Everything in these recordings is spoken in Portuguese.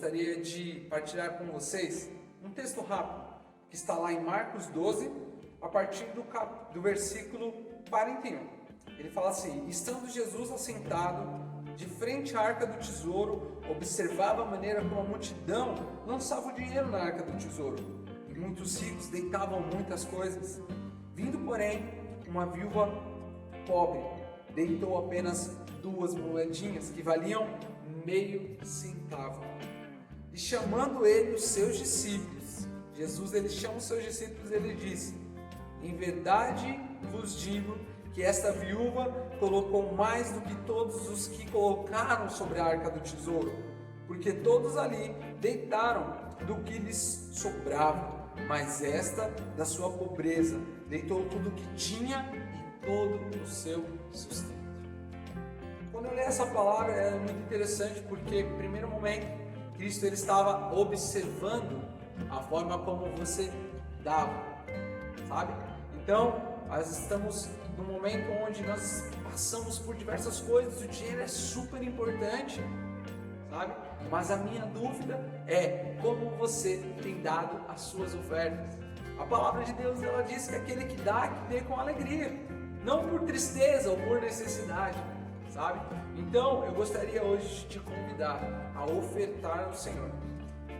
gostaria de partilhar com vocês um texto rápido que está lá em Marcos 12, a partir do versículo 41. Ele fala assim: estando Jesus assentado de frente à arca do tesouro, observava a maneira como a multidão lançava o dinheiro na arca do tesouro, e muitos ricos deitavam muitas coisas. Vindo, porém, uma viúva pobre, deitou apenas 2 moedinhas, que valiam meio centavo. E chamando ele os seus discípulos, ele chama os seus discípulos e ele diz: em verdade vos digo que esta viúva colocou mais do que todos os que colocaram sobre a arca do tesouro, porque todos ali deitaram do que lhes sobrava, mas esta, da sua pobreza, deitou tudo o que tinha e todo o seu sustento. Quando eu leio essa palavra é muito interessante, porque, em primeiro momento, Cristo ele estava observando a forma como você dava, sabe? Então, nós estamos num momento onde nós passamos por diversas coisas, o dinheiro é super importante, sabe? Mas a minha dúvida é como você tem dado as suas ofertas. A palavra de Deus, ela diz que aquele que dá, que dê com alegria, não por tristeza ou por necessidade, sabe? Então, eu gostaria hoje de te convidar a ofertar ao Senhor.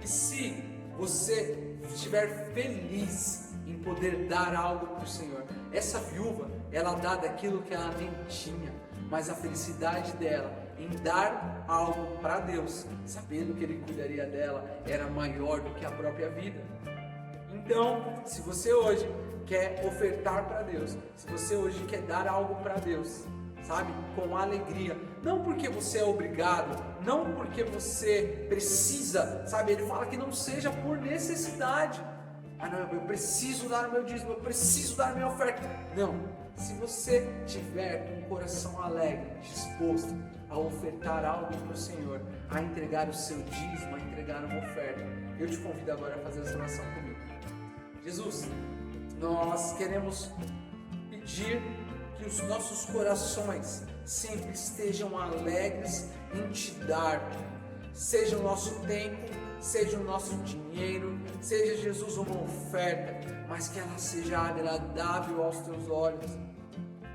E se você estiver feliz em poder dar algo para o Senhor, essa viúva, ela dá daquilo que ela nem tinha, mas a felicidade dela em dar algo para Deus, sabendo que Ele cuidaria dela, era maior do que a própria vida. Então, se você hoje quer ofertar para Deus, se você hoje quer dar algo para Deus, sabe, com alegria, não porque você é obrigado, não porque você precisa, sabe, ele fala que não seja por necessidade. Ah não, eu preciso dar o meu dízimo, eu preciso dar a minha oferta. Não, se você tiver com o coração alegre, disposto a ofertar algo para o Senhor, a entregar o seu dízimo, a entregar uma oferta, eu te convido agora a fazer essa oração comigo. Jesus, nós queremos pedir que os nossos corações sempre estejam alegres em te dar, seja o nosso tempo, seja o nosso dinheiro, seja, Jesus, uma oferta, mas que ela seja agradável aos teus olhos.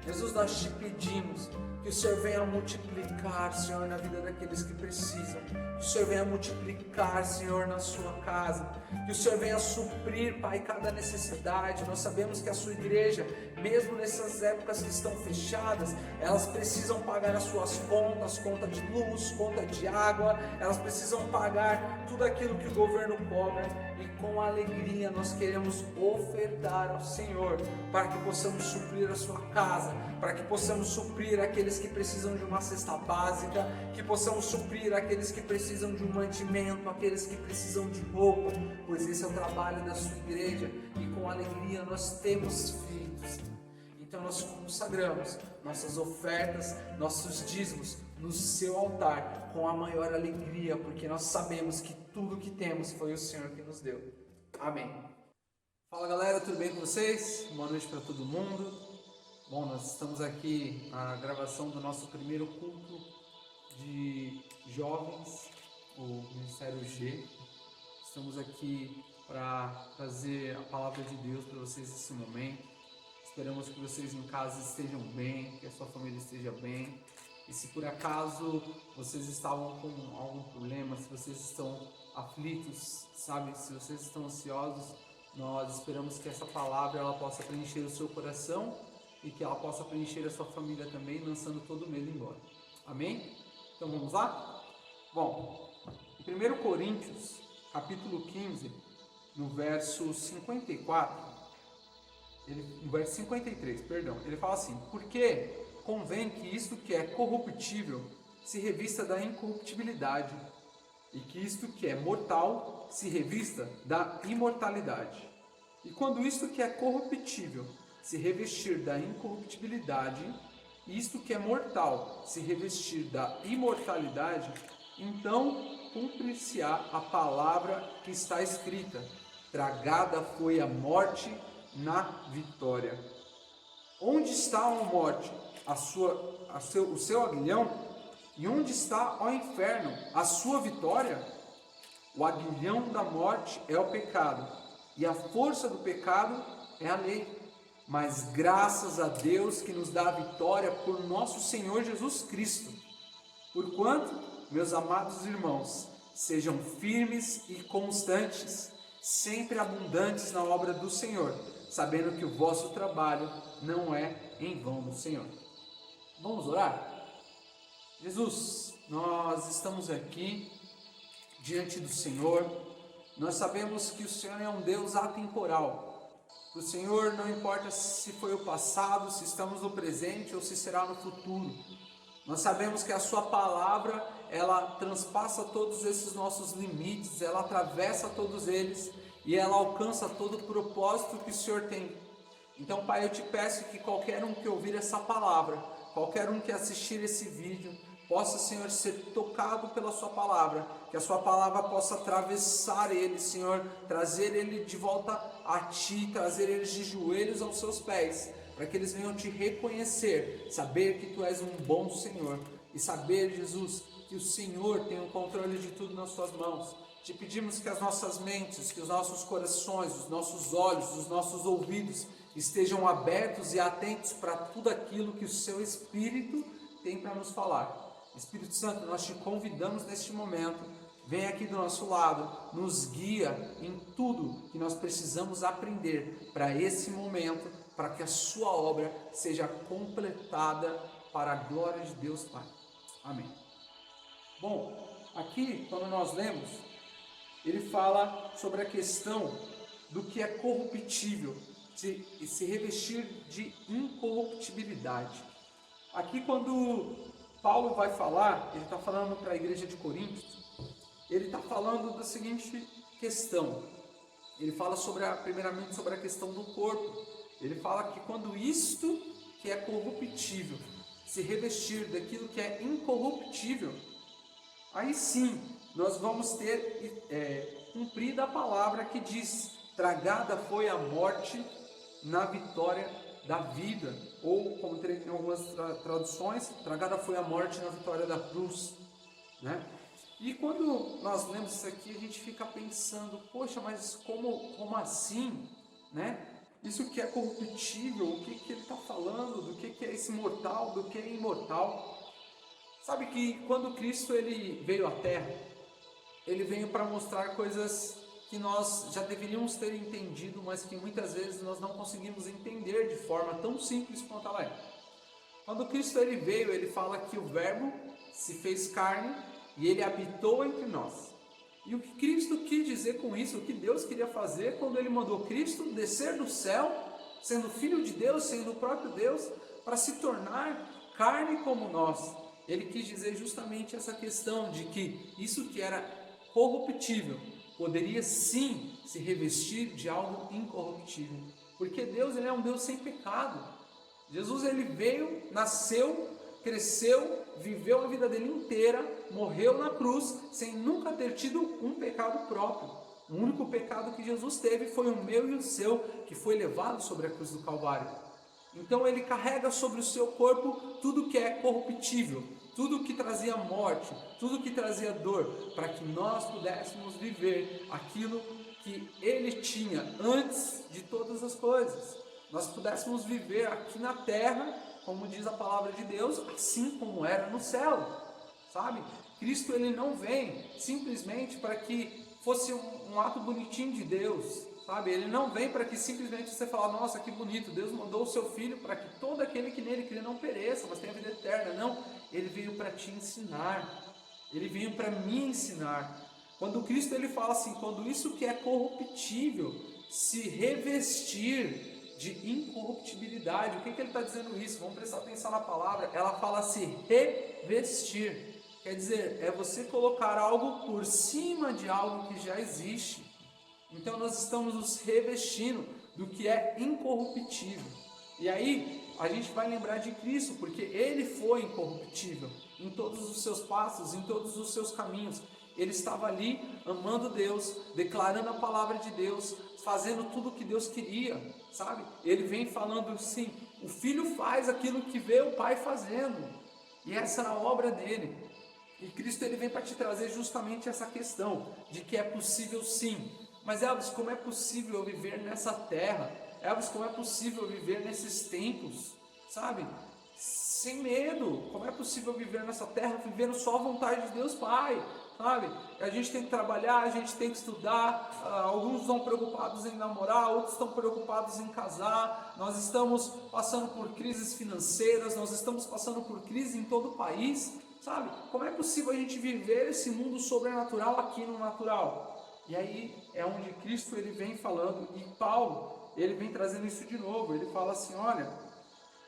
Jesus, nós te pedimos que o Senhor venha multiplicar, Senhor, na vida daqueles que precisam, que o Senhor venha multiplicar, Senhor, na sua casa, que o Senhor venha suprir, Pai, cada necessidade. Nós sabemos que a sua igreja mesmo nessas épocas que estão fechadas, elas precisam pagar as suas contas, conta de luz, conta de água, elas precisam pagar tudo aquilo que o governo cobra, e com alegria nós queremos ofertar ao Senhor, para que possamos suprir a sua casa, para que possamos suprir aqueles que precisam de uma cesta básica, que possamos suprir aqueles que precisam de um mantimento, aqueles que precisam de roupa, pois esse é o trabalho da sua igreja, e com alegria nós temos feito, Senhor. Então nós consagramos nossas ofertas, nossos dízimos no seu altar com a maior alegria, porque nós sabemos que tudo que temos foi o Senhor que nos deu. Amém. Fala galera, tudo bem com vocês? Boa noite para todo mundo. Bom, nós estamos aqui na gravação do nosso primeiro culto de jovens, o Ministério G. Estamos aqui para trazer a palavra de Deus para vocês nesse momento. Esperamos que vocês em casa estejam bem, que a sua família esteja bem. E se por acaso vocês estavam com algum problema, se vocês estão aflitos, sabe, se vocês estão ansiosos, nós esperamos que essa palavra ela possa preencher o seu coração e que ela possa preencher a sua família também, lançando todo o medo embora. Amém? Então vamos lá? Bom, em 1 Coríntios, capítulo 15, no verso 54, no verso 53, perdão, ele fala assim: porque convém que isto que é corruptível se revista da incorruptibilidade, e que isto que é mortal se revista da imortalidade. E quando isto que é corruptível se revestir da incorruptibilidade, e isto que é mortal se revestir da imortalidade, então cumprir-se-á a palavra que está escrita: tragada foi a morte na vitória. Onde está, ó morte, o seu aguilhão? E onde está, ó inferno, a sua vitória? O aguilhão da morte é o pecado, e a força do pecado é a lei. Mas graças a Deus que nos dá a vitória por nosso Senhor Jesus Cristo. Porquanto, meus amados irmãos, sejam firmes e constantes, sempre abundantes na obra do Senhor, sabendo que o vosso trabalho não é em vão no Senhor. Vamos orar? Jesus, nós estamos aqui diante do Senhor. Nós sabemos que o Senhor é um Deus atemporal. O Senhor não importa se foi o passado, se estamos no presente ou se será no futuro. Nós sabemos que a sua palavra, ela transpassa todos esses nossos limites, ela atravessa todos eles e ela alcança todo o propósito que o Senhor tem. Então, Pai, eu te peço que qualquer um que ouvir essa palavra, qualquer um que assistir esse vídeo, possa, Senhor, ser tocado pela sua palavra, que a sua palavra possa atravessar ele, Senhor, trazer ele de volta a ti, trazer eles de joelhos aos seus pés, para que eles venham te reconhecer, saber que tu és um bom Senhor, e saber, Jesus, que o Senhor tem o controle de tudo nas suas mãos. Te pedimos que as nossas mentes, que os nossos corações, os nossos olhos, os nossos ouvidos estejam abertos e atentos para tudo aquilo que o seu Espírito tem para nos falar. Espírito Santo, nós te convidamos neste momento, vem aqui do nosso lado, nos guia em tudo que nós precisamos aprender para esse momento, para que a sua obra seja completada para a glória de Deus Pai. Amém. Bom, aqui quando nós lemos, ele fala sobre a questão do que é corruptível, se revestir de incorruptibilidade. Aqui quando Paulo vai falar, ele está falando para a igreja de Corinto, ele está falando da seguinte questão. Ele fala primeiramente sobre a questão do corpo. Ele fala que quando isto que é corruptível se revestir daquilo que é incorruptível, aí sim nós vamos ter cumprida a palavra que diz: tragada foi a morte na vitória da vida, ou como tem em algumas traduções, tragada foi a morte na vitória da cruz, né? E quando nós lemos isso aqui, a gente fica pensando: poxa, mas como assim, né? Isso que é corruptível, o que ele está falando, do que é esse mortal, do que é imortal? Sabe que quando Cristo ele veio à Terra, ele veio para mostrar coisas que nós já deveríamos ter entendido, mas que muitas vezes nós não conseguimos entender de forma tão simples quanto ela é. Quando Cristo ele veio, ele fala que o Verbo se fez carne e ele habitou entre nós. E o que Cristo quis dizer com isso, o que Deus queria fazer quando ele mandou Cristo descer do céu, sendo Filho de Deus, sendo o próprio Deus, para se tornar carne como nós. Ele quis dizer justamente essa questão de que isso que era corruptível poderia sim se revestir de algo incorruptível. Porque Deus ele é um Deus sem pecado. Jesus ele veio, nasceu, cresceu, viveu a vida dele inteira, morreu na cruz, sem nunca ter tido um pecado próprio. O único pecado que Jesus teve foi o meu e o seu, que foi levado sobre a cruz do Calvário. Então ele carrega sobre o seu corpo tudo que é corruptível, tudo que trazia morte, tudo que trazia dor, para que nós pudéssemos viver aquilo que ele tinha antes de todas as coisas. Nós pudéssemos viver aqui na terra, como diz a palavra de Deus, assim como era no céu, sabe? Cristo ele não vem simplesmente para que fosse um ato bonitinho de Deus, sabe? Ele não vem para que simplesmente você fale, nossa, que bonito, Deus mandou o seu Filho para que todo aquele que nele crê não pereça, mas tenha vida eterna. Não, ele veio para te ensinar, ele veio para me ensinar. Quando Cristo ele fala assim, quando isso que é corruptível se revestir de incorruptibilidade. O que ele está dizendo isso? Vamos prestar atenção na palavra. Ela fala se revestir. Quer dizer, é você colocar algo por cima de algo que já existe. Então nós estamos nos revestindo do que é incorruptível. E aí a gente vai lembrar de Cristo, porque ele foi incorruptível em todos os seus passos, em todos os seus caminhos. Ele estava ali amando Deus, declarando a palavra de Deus, fazendo tudo o que Deus queria, sabe? Ele vem falando assim, o Filho faz aquilo que vê o Pai fazendo, e essa é a obra dele. E Cristo ele vem para te trazer justamente essa questão, de que é possível sim. Mas Elvis, como é possível eu viver nessa terra? Elvis, como é possível eu viver nesses tempos, sabe? Sem medo, como é possível viver nessa terra, vivendo só a vontade de Deus Pai? Sabe? A gente tem que trabalhar, a gente tem que estudar, alguns estão preocupados em namorar, outros estão preocupados em casar, nós estamos passando por crises financeiras, nós estamos passando por crise em todo o país, sabe? Como é possível a gente viver esse mundo sobrenatural aqui no natural? E aí é onde Cristo ele vem falando, e Paulo ele vem trazendo isso de novo, ele fala assim, olha,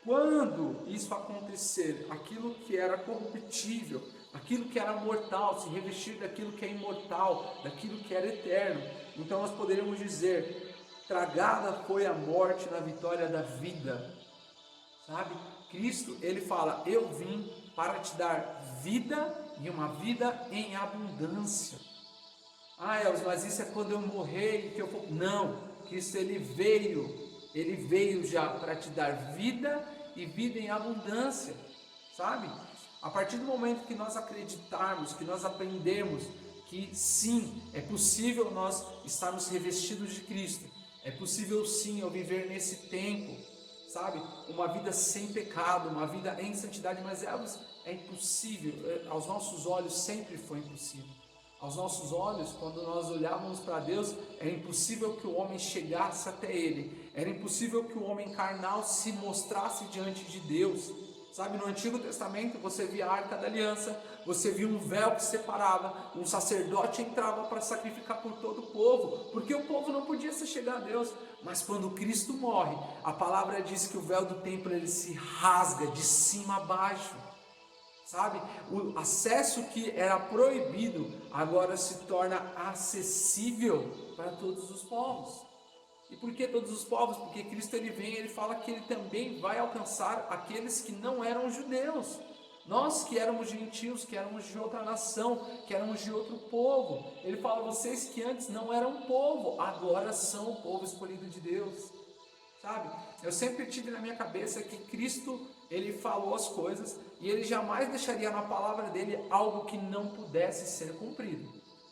quando isso acontecer, aquilo que era corruptível, aquilo que era mortal, se revestir daquilo que é imortal, daquilo que era eterno, então nós poderíamos dizer, tragada foi a morte na vitória da vida, sabe? Cristo, ele fala, eu vim para te dar vida e uma vida em abundância. Ah, Elvis, mas isso é quando eu morrer e que eu for... Não, Cristo ele veio já para te dar vida e vida em abundância, sabe? A partir do momento que nós acreditarmos, que nós aprendemos que sim, é possível nós estarmos revestidos de Cristo, é possível sim eu viver nesse tempo, sabe? Uma vida sem pecado, uma vida em santidade, mas é impossível, aos nossos olhos sempre foi impossível. Aos nossos olhos, quando nós olhávamos para Deus, era impossível que o homem chegasse até Ele, era impossível que o homem carnal se mostrasse diante de Deus. Sabe, no Antigo Testamento você via a Arca da Aliança, você via um véu que separava, um sacerdote entrava para sacrificar por todo o povo, porque o povo não podia se chegar a Deus. Mas quando Cristo morre, a palavra diz que o véu do templo ele se rasga de cima a baixo. Sabe, o acesso que era proibido agora se torna acessível para todos os povos. E por que todos os povos? Porque Cristo ele vem e ele fala que ele também vai alcançar aqueles que não eram judeus. Nós que éramos gentios, que éramos de outra nação, que éramos de outro povo. Ele fala, vocês que antes não eram povo, agora são o povo escolhido de Deus. Sabe? Eu sempre tive na minha cabeça que Cristo, ele falou as coisas e ele jamais deixaria na palavra dele algo que não pudesse ser cumprido,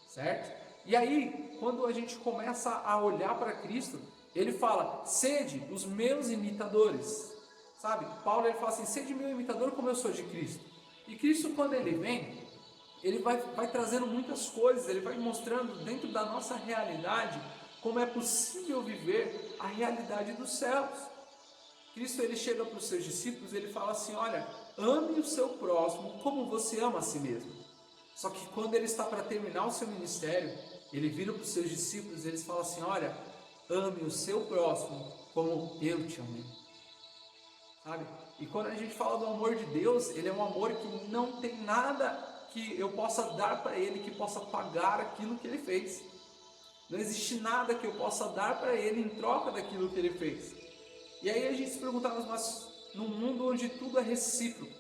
certo? E aí, quando a gente começa a olhar para Cristo, ele fala, sede os meus imitadores, sabe? Paulo ele fala assim, sede meu imitador como eu sou de Cristo. E Cristo quando ele vem, ele vai trazendo muitas coisas, ele vai mostrando dentro da nossa realidade como é possível viver a realidade dos céus. Cristo, ele chega para os seus discípulos, ele fala assim, olha, ame o seu próximo como você ama a si mesmo. Só que quando ele está para terminar o seu ministério, ele vira para os seus discípulos, eles falam assim, olha, ame o seu próximo como eu te amei. Sabe? E quando a gente fala do amor de Deus, ele é um amor que não tem nada que eu possa dar para ele, que possa pagar aquilo que ele fez. Não existe nada que eu possa dar para ele em troca daquilo que ele fez. E aí a gente se perguntava, mas num mundo onde tudo é recíproco,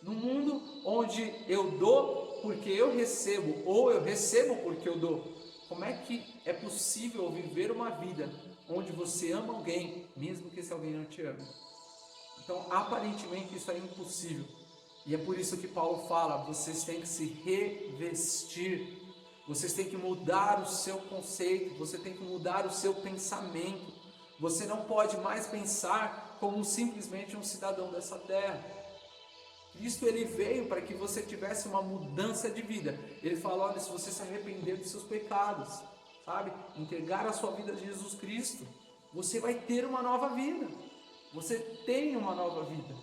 num mundo onde eu dou porque eu recebo, ou eu recebo porque eu dou, como é que é possível viver uma vida onde você ama alguém, mesmo que esse alguém não te ame? Então, aparentemente isso é impossível. E é por isso que Paulo fala, vocês têm que se revestir, vocês têm que mudar o seu conceito, você tem que mudar o seu pensamento. Você não pode mais pensar como simplesmente um cidadão dessa terra. Cristo, ele veio para que você tivesse uma mudança de vida. Ele fala, olha, se você se arrepender dos seus pecados, sabe, entregar a sua vida a Jesus Cristo, você vai ter uma nova vida. Você tem uma nova vida.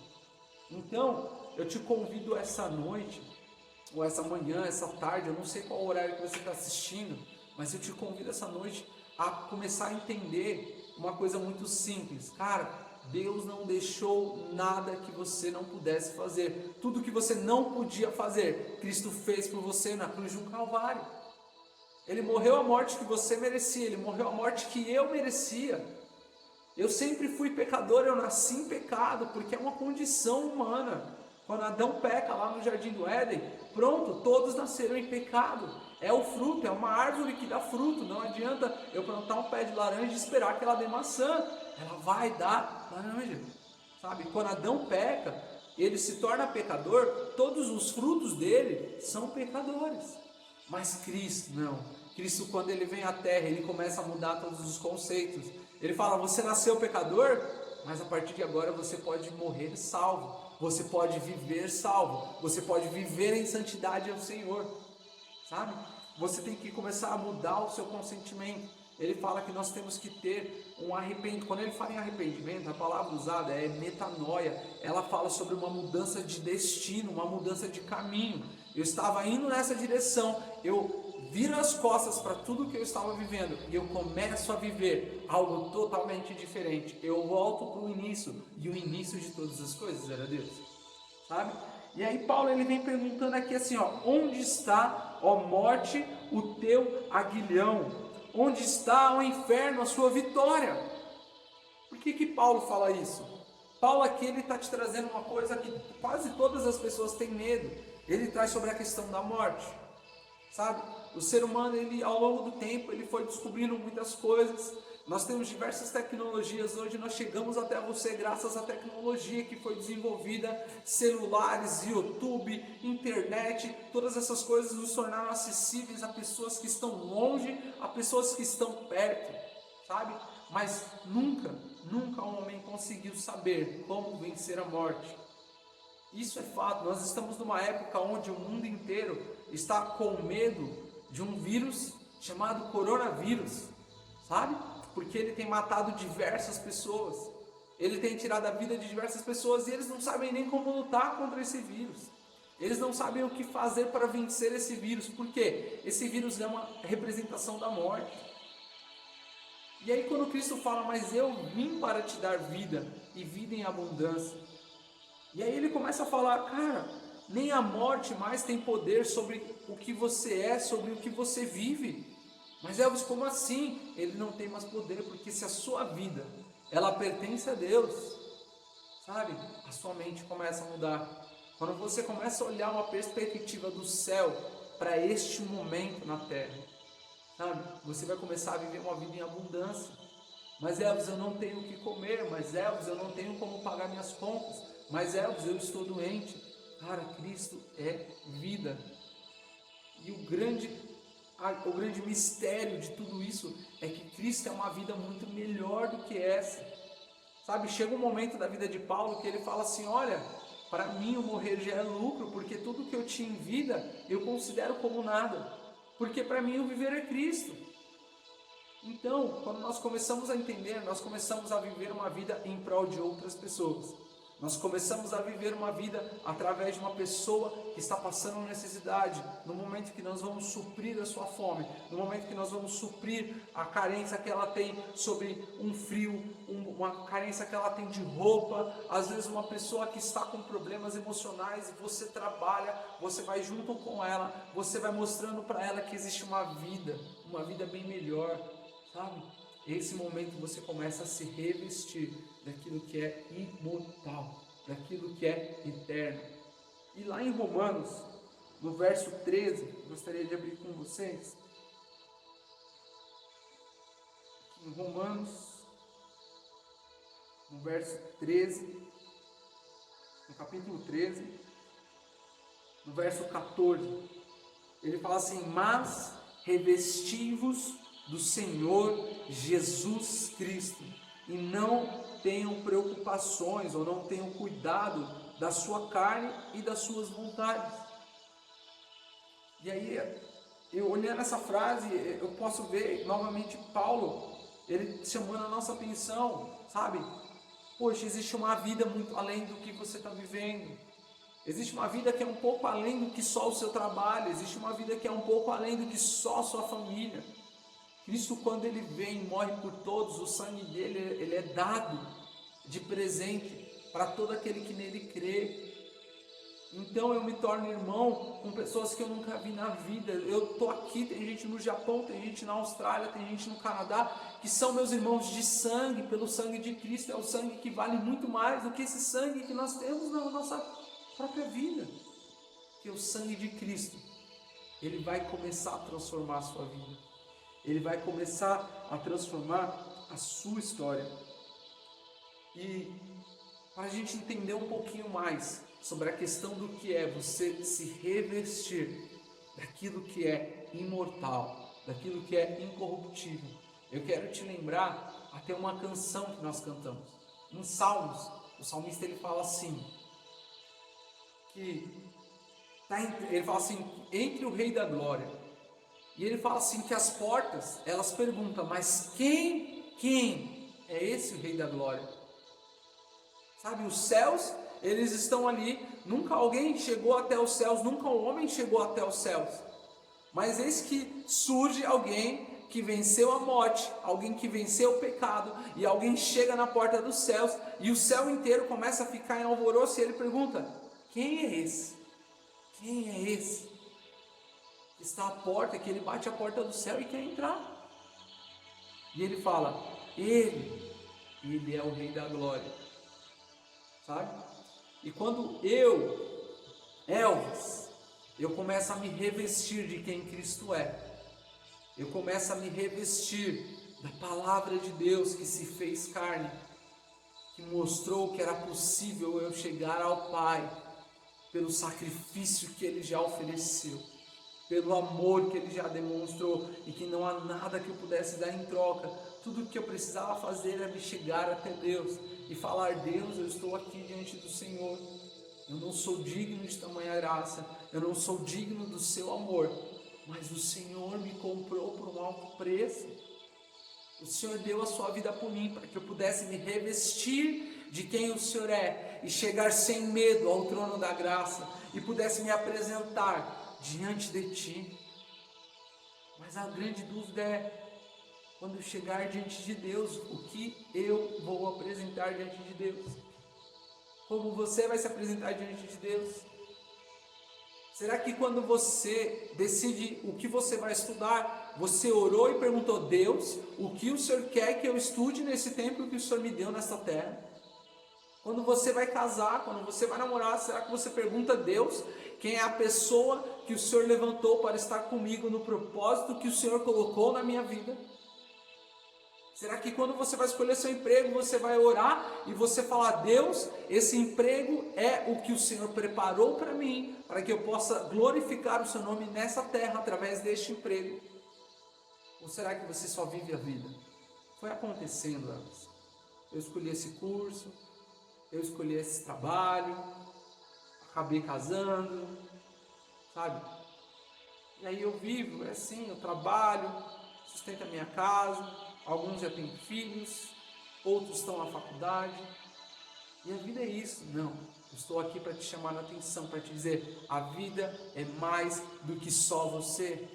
Então, eu te convido essa noite, ou essa manhã, essa tarde, eu não sei qual horário que você está assistindo, mas eu te convido essa noite a começar a entender uma coisa muito simples. Cara, Deus não deixou nada que você não pudesse fazer. Tudo que você não podia fazer, Cristo fez por você na cruz de um Calvário. Ele morreu a morte que você merecia, ele morreu a morte que eu merecia. Eu sempre fui pecador, eu nasci em pecado, porque é uma condição humana. Quando Adão peca lá no Jardim do Éden, pronto, todos nasceram em pecado. É o fruto, é uma árvore que dá fruto. Não adianta eu plantar um pé de laranja e esperar que ela dê maçã. Ela vai dar laranja, sabe? Quando Adão peca, ele se torna pecador, todos os frutos dele são pecadores. Mas Cristo não. Cristo, quando ele vem à terra, ele começa a mudar todos os conceitos. Ele fala, você nasceu pecador, mas a partir de agora você pode morrer salvo. Você pode viver salvo. Você pode viver em santidade ao Senhor. Sabe? Você tem que começar a mudar o seu consentimento. Ele fala que nós temos que ter um arrependimento. Quando ele fala em arrependimento, a palavra usada é metanoia. Ela fala sobre uma mudança de destino, uma mudança de caminho. Eu estava indo nessa direção, eu viro as costas para tudo que eu estava vivendo e eu começo a viver algo totalmente diferente. Eu volto para o início, e o início de todas as coisas era Deus, sabe? E aí Paulo, ele vem perguntando aqui assim, ó, onde está, ó morte, o teu aguilhão? Onde está, ó inferno, a sua vitória? Por que Paulo fala isso? Paulo aqui, ele está te trazendo uma coisa que quase todas as pessoas têm medo. Ele traz sobre a questão da morte, sabe? O ser humano, ele ao longo do tempo, ele foi descobrindo muitas coisas. Nós temos diversas tecnologias, hoje nós chegamos até você graças à tecnologia que foi desenvolvida, celulares, YouTube, internet, todas essas coisas nos tornaram acessíveis a pessoas que estão longe, a pessoas que estão perto, sabe? Mas nunca um homem conseguiu saber como vencer a morte. Isso é fato, nós estamos numa época onde o mundo inteiro está com medo de um vírus chamado coronavírus, sabe? Porque ele tem matado diversas pessoas, ele tem tirado a vida de diversas pessoas e eles não sabem nem como lutar contra esse vírus. Eles não sabem o que fazer para vencer esse vírus, porque esse vírus é uma representação da morte. E aí quando Cristo fala, mas eu vim para te dar vida e vida em abundância. E aí ele começa a falar, cara, nem a morte mais tem poder sobre o que você é, sobre o que você vive. Mas Elvis, como assim? Ele não tem mais poder, porque se a sua vida, ela pertence a Deus, sabe? A sua mente começa a mudar. Quando você começa a olhar uma perspectiva do céu para este momento na terra, sabe? Você vai começar a viver uma vida em abundância. Mas Elvis, eu não tenho o que comer. Mas Elvis, eu não tenho como pagar minhas contas. Mas Elvis, eu estou doente. Cara, Cristo é vida. E o grande mistério de tudo isso é que Cristo é uma vida muito melhor do que essa. Sabe, chega um momento da vida de Paulo que ele fala assim, olha, Para mim o morrer já é lucro, porque tudo que eu tinha em vida eu considero como nada, porque para mim o viver é Cristo. Então, quando nós começamos a entender, nós começamos a viver uma vida em prol de outras pessoas. Nós começamos a viver uma vida através de uma pessoa que está passando necessidade, no momento que nós vamos suprir a sua fome, no momento que nós vamos suprir a carência que ela tem sobre um frio, uma carência que ela tem de roupa, às vezes uma pessoa que está com problemas emocionais e você trabalha, você vai junto com ela, você vai mostrando para ela que existe uma vida bem melhor, sabe? Esse momento você começa a se revestir daquilo que é imortal, daquilo que é eterno. E lá em Romanos, no verso 13, gostaria de abrir com vocês. Em Romanos, no verso 13, no capítulo 13, no verso 14, ele fala assim: mas revesti-vos do Senhor Jesus Cristo, e não tenham preocupações, ou não tenham cuidado da sua carne e das suas vontades. E aí, eu olhando essa frase, eu posso ver novamente Paulo, ele chamando a nossa atenção, sabe? Poxa, existe uma vida muito além do que você está vivendo. Existe uma vida que é um pouco além do que só o seu trabalho. Existe uma vida que é um pouco além do que só a sua família. Cristo, quando ele vem e morre por todos, o sangue dele ele é dado de presente para todo aquele que nele crê. Então eu me torno irmão com pessoas que eu nunca vi na vida. Eu estou aqui, tem gente no Japão, tem gente na Austrália, tem gente no Canadá, que são meus irmãos de sangue, pelo sangue de Cristo. É o sangue que vale muito mais do que esse sangue que nós temos na nossa própria vida. Que o sangue de Cristo, ele vai começar a transformar a sua vida. Ele vai começar a transformar a sua história. E para a gente entender um pouquinho mais sobre a questão do que é você se revestir daquilo que é imortal, daquilo que é incorruptível, eu quero te lembrar até uma canção que nós cantamos. Em Salmos, o salmista ele fala assim, ele fala assim, entre o Rei da Glória. E ele fala assim que as portas, elas perguntam, mas quem é esse o Rei da Glória? Sabe, os céus, eles estão ali, nunca alguém chegou até os céus, nunca um homem chegou até os céus. Mas eis que surge alguém que venceu a morte, alguém que venceu o pecado, e alguém chega na porta dos céus, e o céu inteiro começa a ficar em alvoroço, e ele pergunta, quem é esse? Quem é esse? Está à porta, que ele bate a porta do céu e quer entrar. E ele fala, ele é o Rei da Glória. Sabe? E quando Elvis, eu começo a me revestir de quem Cristo é. Eu começo a me revestir da palavra de Deus que se fez carne, que mostrou que era possível eu chegar ao Pai pelo sacrifício que Ele já ofereceu, pelo amor que Ele já demonstrou, e que não há nada que eu pudesse dar em troca. Tudo o que eu precisava fazer era me chegar até Deus e falar, Deus, eu estou aqui diante do Senhor, eu não sou digno de tamanha graça, eu não sou digno do seu amor, mas o Senhor me comprou por um alto preço. O Senhor deu a sua vida por mim, para que eu pudesse me revestir de quem o Senhor é, e chegar sem medo ao trono da graça, e pudesse me apresentar diante de ti. Mas a grande dúvida é, quando eu chegar diante de Deus, o que eu vou apresentar diante de Deus? Como você vai se apresentar diante de Deus? Será que quando você decide o que você vai estudar, você orou e perguntou, Deus, o que o Senhor quer que eu estude nesse tempo que o Senhor me deu nessa terra? Quando você vai casar, quando você vai namorar, será que você pergunta a Deus quem é a pessoa que o Senhor levantou para estar comigo no propósito que o Senhor colocou na minha vida? Será que quando você vai escolher seu emprego, você vai orar e você falar, Deus, esse emprego é o que o Senhor preparou para mim, para que eu possa glorificar o seu nome nessa terra através deste emprego? Ou será que você só vive a vida? Foi acontecendo antes. Eu escolhi esse curso, eu escolhi esse trabalho, acabei casando, sabe? E aí eu vivo, é assim, eu trabalho, sustento a minha casa, alguns já têm filhos, outros estão na faculdade, e a vida é isso. Não, eu estou aqui para te chamar a atenção, para te dizer, a vida é mais do que só você.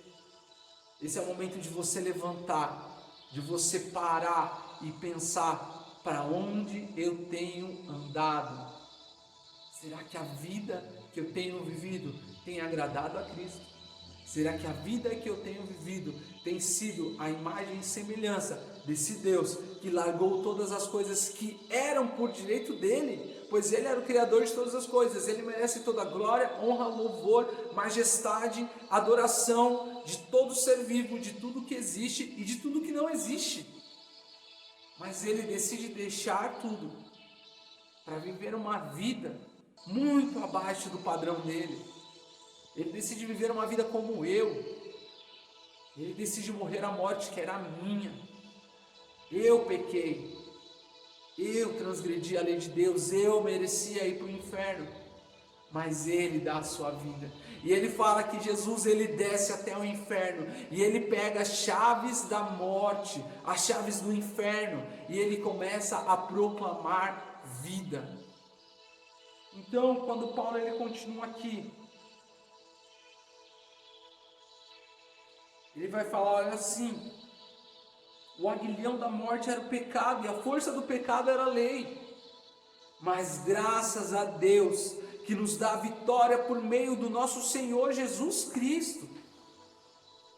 Esse é o momento de você levantar, de você parar e pensar, para onde eu tenho andado? Será que a vida que eu tenho vivido tem agradado a Cristo? Será que a vida que eu tenho vivido tem sido a imagem e semelhança desse Deus que largou todas as coisas que eram por direito dele? Pois ele era o Criador de todas as coisas, ele merece toda a glória, honra, louvor, majestade, adoração de todo ser vivo, de tudo que existe e de tudo que não existe. Mas ele decide deixar tudo para viver uma vida muito abaixo do padrão dele. Ele decide viver uma vida como eu. Ele decide morrer a morte que era a minha. Eu pequei. Eu transgredi a lei de Deus. Eu merecia ir para o inferno. Mas ele dá a sua vida. E ele fala que Jesus, ele desce até o inferno. E ele pega as chaves da morte, as chaves do inferno. E ele começa a proclamar vida. Então, quando Paulo ele continua aqui, ele vai falar, olha assim, o aguilhão da morte era o pecado, e a força do pecado era a lei. Mas graças a Deus, que nos dá a vitória por meio do nosso Senhor Jesus Cristo.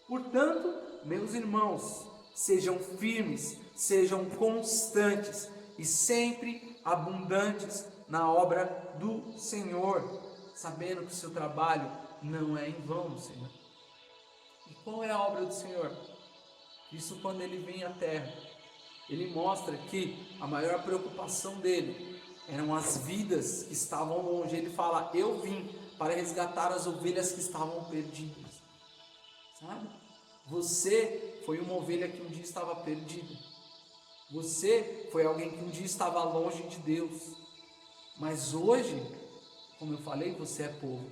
Portanto, meus irmãos, sejam firmes, sejam constantes e sempre abundantes na obra do Senhor, sabendo que o seu trabalho não é em vão, Senhor. E qual é a obra do Senhor? Isso quando ele vem à terra. Ele mostra que a maior preocupação dele eram as vidas que estavam longe. Ele fala, eu vim para resgatar as ovelhas que estavam perdidas. Sabe? Você foi uma ovelha que um dia estava perdida. Você foi alguém que um dia estava longe de Deus. Mas hoje, como eu falei, você é povo.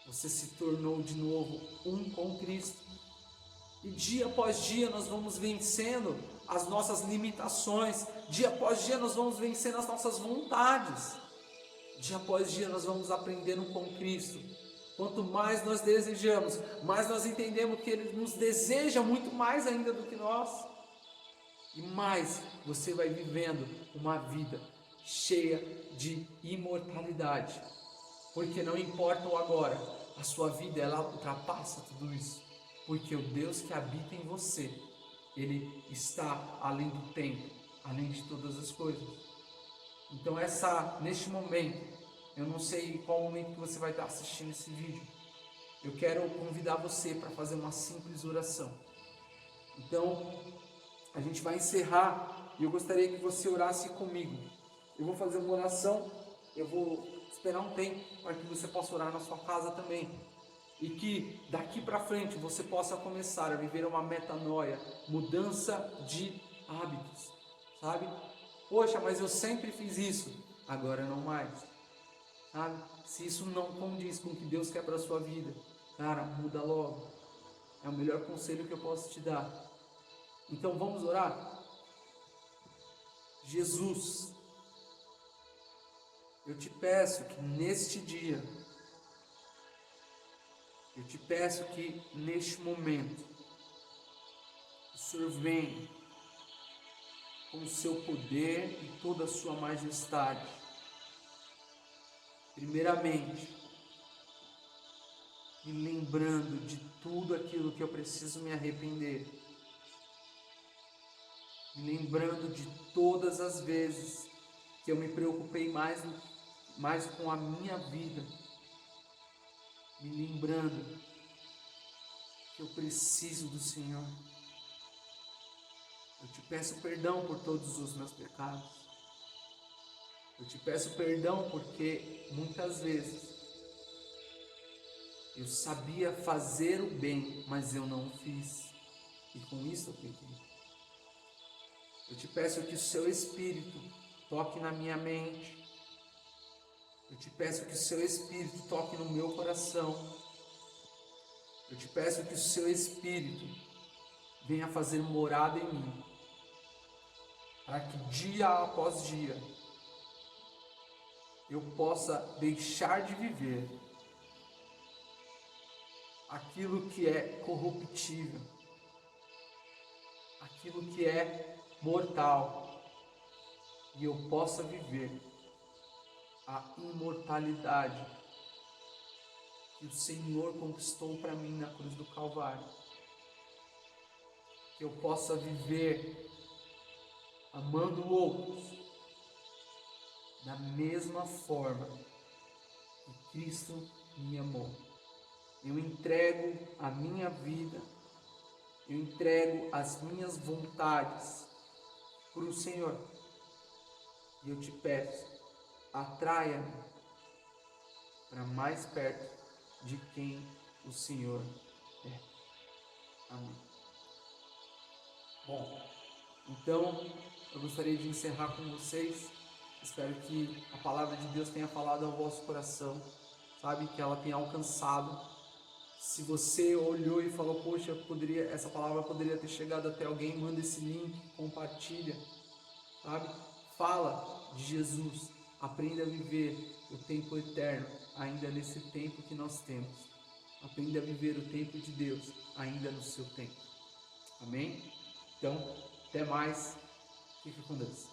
Você se tornou de novo um com Cristo. E dia após dia nós vamos vencendo as nossas limitações. Dia após dia nós vamos vencendo as nossas vontades. Dia após dia nós vamos aprendendo com Cristo. Quanto mais nós desejamos, mais nós entendemos que Ele nos deseja muito mais ainda do que nós. E mais você vai vivendo uma vida cheia de imortalidade. Porque não importa o agora, a sua vida ela ultrapassa tudo isso. Porque o Deus que habita em você, Ele está além do tempo, além de todas as coisas. Então neste momento, eu não sei qual momento que você vai estar assistindo esse vídeo. Eu quero convidar você para fazer uma simples oração. Então, a gente vai encerrar e eu gostaria que você orasse comigo. Eu vou fazer uma oração, eu vou esperar um tempo para que você possa orar na sua casa também. E que daqui para frente você possa começar a viver uma metanoia, mudança de hábitos, sabe? Poxa, mas eu sempre fiz isso, agora não mais, sabe? Se isso não condiz com o que Deus quer para a sua vida, cara, muda logo. É o melhor conselho que eu posso te dar. Então vamos orar? Jesus, eu te peço que neste dia, eu te peço que neste momento, o Senhor venha com o seu poder e toda a sua majestade. Primeiramente, me lembrando de tudo aquilo que eu preciso me arrepender. Me lembrando de todas as vezes que eu me preocupei mais com a minha vida. Me lembrando que eu preciso do Senhor. Eu te peço perdão por todos os meus pecados. Eu te peço perdão porque muitas vezes eu sabia fazer o bem, mas eu não fiz. E com isso eu pequei. Eu te peço que o seu Espírito toque na minha mente. Eu te peço que o seu Espírito toque no meu coração. Eu te peço que o seu Espírito venha fazer morada em mim, para que dia após dia eu possa deixar de viver aquilo que é corruptível, aquilo que é mortal, e eu possa viver a imortalidade que o Senhor conquistou para mim na cruz do Calvário. Que eu possa viver amando outros da mesma forma que Cristo me amou. Eu entrego a minha vida, eu entrego as minhas vontades para o Senhor. E eu te peço, atraia-me para mais perto de quem o Senhor é. Amém. Bom, então eu gostaria de encerrar com vocês. Espero que a palavra de Deus tenha falado ao vosso coração, sabe? Que ela tenha alcançado. Se você olhou e falou, poxa, essa palavra poderia ter chegado até alguém, manda esse link, compartilha, sabe? Fala de Jesus, aprenda a viver o tempo eterno, ainda nesse tempo que nós temos. Aprenda a viver o tempo de Deus, ainda no seu tempo. Amém? Então, até mais. Fique com Deus.